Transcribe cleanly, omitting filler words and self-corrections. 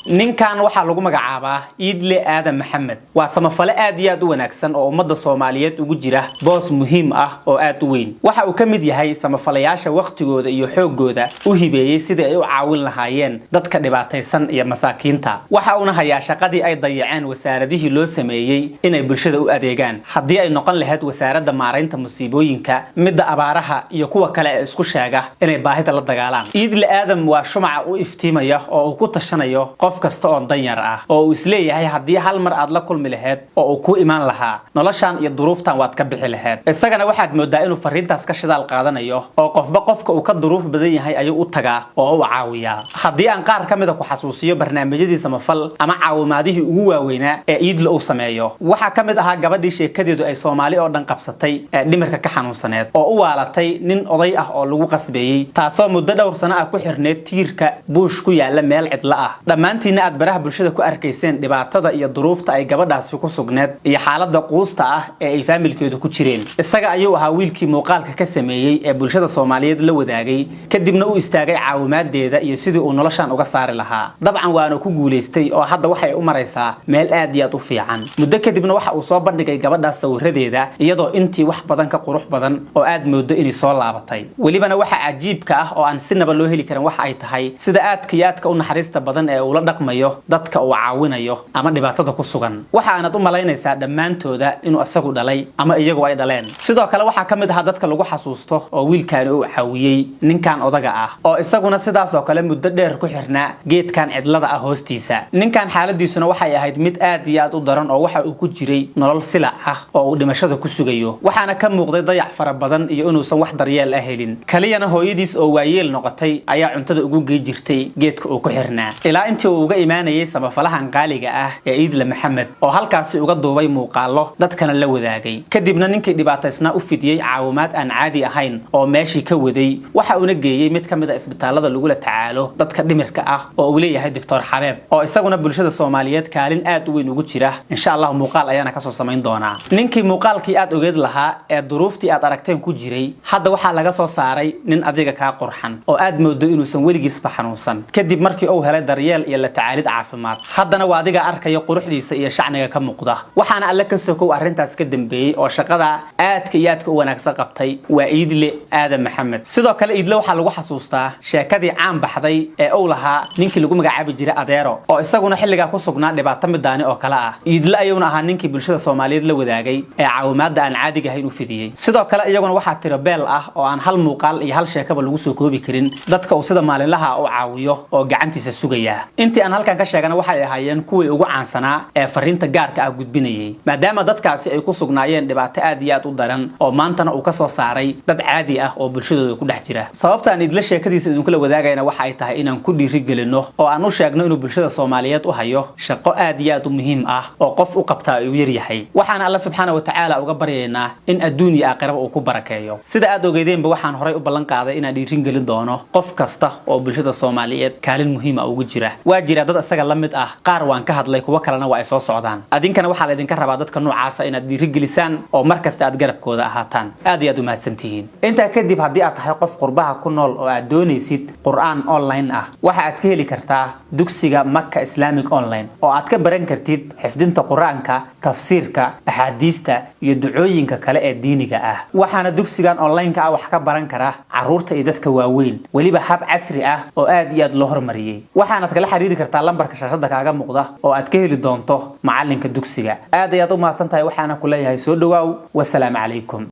ninkan waxa lagu magacaabaa Iidle Aadan Maxamed waa samafale aad iyo aad u wanaagsan oo ummadda Soomaaliyeed ugu jira boos muhiim ah oo aad u weyn waxa uu kamid yahay samafalayaasha waqtigooda iyo xoogooda u hibeeyay sidii ay u caawin lahaayeen dadka dhibaataysan iyo masaakiinta waxa uu hayaa shaqadii ay dayaceen wasaaradihii loo sameeyay inay bulshada u adeegaan haddii ay noqon lahayd wasaaradda maareynta musiibooyinka midda abaaraha iyo kuwa kale ee isku sheega inay baahida la dagaalaan Iidle Aadan waa shumaca u iftiimaya oo uu ku tashanayo qof kasta oo danyar ah oo uu isleeyahay haddii hal mar aad la kulmi lahayd oo uu ku imaan lahaa noloshan iyo duruuftan waad ka bixi lahayd isagana waxaad moodaa inuu fariintaas ka shidaal qaadanayo oo qofka uu ka duruuf badan yahay ayuu u tagaa oo uu caawiyaa haddii aan qaar kamid ah ku xasuusiyo barnaamijyadii samafal ama caawimaadihii ugu waaweynaa ee Iidle uu sameeyo waxa kamid ahaa gabadhii sheekadeedu ay Soomaali oo dhan qabsatay ee dhimirka ka xanuunsaneed oo u waalatay nin oday ah oo lagu qasbeeyay taasoo muddo dhowr sano ah ku xirneed tiirka buush ku yaala meel cidla ah dhammaantiina aad baraha bulshada ku arkayseen dhibaatada iyo duruufta ay gabadhaasi ku sugneed iyo xaaladda quusta ah ee ay faamilkeedu ku jireen isaga ayuu ahaa wiilkii muuqaalka ka sameeyay ee bulshada Soomaaliyeed la wadaagay kadibna uu istaagay caawimaadeeda iyo sidii uu noloshan uga saari lahaa dabcan waana ku guuleystay oo hadda waxay u maraysaa meel aad iyo aad u fiican muddo kadibna waxa uu soo bandhigay gabadhaas sawiradeeda iyadoo intii wax badan ka qurux badan oo aad moodo inay soo laabatay walibana waxa cajiibka ah oo aan sinaba loo heli karin waxa ay tahay sida aadka u naxariista badan ee uu la dhaqmayo dadka uu caawinayo ama dhibaatada ku sugan waxa aanad u malaynaysaa dhamaantooda inuu asagu dhalay ama iyagu ay dhaleen sidoo kale waxa kamid ah dadka lagu xasuusto oo wiilkaan uu caawiyay ninkan odaga ah oo isaguna sidaas oo kale muddo dheer ku xirnaa geedkan cidlada ah hoostiisa ninkan xaaladiisuna waxay ahayd mid aad iyo aad u daran oo waxa uu ku jiray nolol silac ah oo uu dhimashada ku sugayo waxaana ka muuqday dayac fara badan iyo inuusan wax daryeel ah helin kaliyana hooyadiis oo waayeel noqotay ayaa cuntada ugu geey jirtay geedka uu ku xirnaa ilaa intii uu uga imaanayay samafalahan qaaliga ah ee Iidle Maxamed oo halkaasi uga duubay muuqaalo dadkana la wadaagay kadibna ninkii dhibaataysnaa u fidiyay caawimaad aan caadi ahayn oo meeshii ka waday waxa uu geeyay mid kamid ah isbitaalada lagu la tacaalo dadka dhimirka ah oo uu leeyahay Dr. Xabeeb oo isaguna bulshada Soomaaliyeed kaalin aad u weyn ugu jira insha Allah muuqaal ayaana ka soo sameyn doonaa ninkii muuqaalkii aad ogeed lahaa ee duruuftii aad aragteen ku jiray hadda waxa laga soo saaray nin adiga ka qurxan oo aad moodo inuusan weligiis xanuunsan kadib markii uu helay daryeel iyo la tacaalid caafimaad haddana waa adiga arkayo quruxdiisa iyo shacniga ka muuqda waxaana alla ka sokow arintaas ka dambeeyay oo shaqada aadka u wanaagsan qabtay waa Iidle Aadan Maxamed sidoo kale Iidle waxa lagu xasuustaa sheekadii caan baxday ee uu lahaa ninkii lagu magacaabi jiray Adeero oo isaguna xilliga ku sugnaa dhibaato midaani oo kala ah Iidle ayuuna ahaa ninkii bulshada Soomaaliyeed la wadaagay ee caawimaadda aan caadiga ahayn u fidiyay sidoo kale iyaguna waxa tiro beel ah oo aan hal muuqaal iyo hal sheekaba lagu soo koobi karin dadka uu sida maalinlaha u caawiyo oo gacantiisa sugaya intii aan halkan ka sheegana waxay ahaayeen kuwii ugu caansanaa ee fariinta gaarka ah gudbinayay maadaama dadkaasi ay ku sugnaayeen dhibaato aad iyo aad u daran oo maantana uu ka soo saaray dad caadi ah oo bulshadooda ku dhex jira sababta aan Iidle sheekadiisa idinku la wadaagayna waxa ay tahay inaan ku dhiirigelino oo aan u sheegno inuu bulshada Soomaaliyeed u hayo shaqo aad iyo aad u muhiim ah oo qof u qabtaa uu yar yahay waxaan Allah subhanahu wa ta'ala uga baryaynaa in adduun iyo aakhiraba uu ku barakeeyo sida aad ogeydeenba waxaan horay u ballan qaaday inaan dhiirigelin doono qof kasta oo bulshada Soomaaliyeed kaalin muhiim ah ugu jira waa jira dad asaga la mid ah qaar waan ka hadlay kuwa kalena waa ay soo socdaan adinkana waxa la idinka rabaa dadka noocaas inaad dhiirigelisaan oo markasta aad garabkooda ahaataan aad iyo aad u mahadsantihiin inta kadib haddii aad tahay qof qurbaha ku nool oo aad doonaysid qur'aan online ah waxa aad ka heli kartaa dugsiga Makka Islamic Online oo aad ka baran kartid xifdinta quraanka tafsiirka axaadiista iyo ducooyinka kale ee diiniga ah waxaana dugsigan online ka wax ka baran kara caruurta iyo dadka waaweyn waliba hab casri ah oo aad iyo aad loo hormariyay waxaana kala xiriiri kartaa lambarka shaashada kaaga muuqda oo aad ka heli doonto macalinka dugsiga aad ayaad u mahadsantahay waxaana ku leeyahay soo dhawaaw wassalaamu calaykum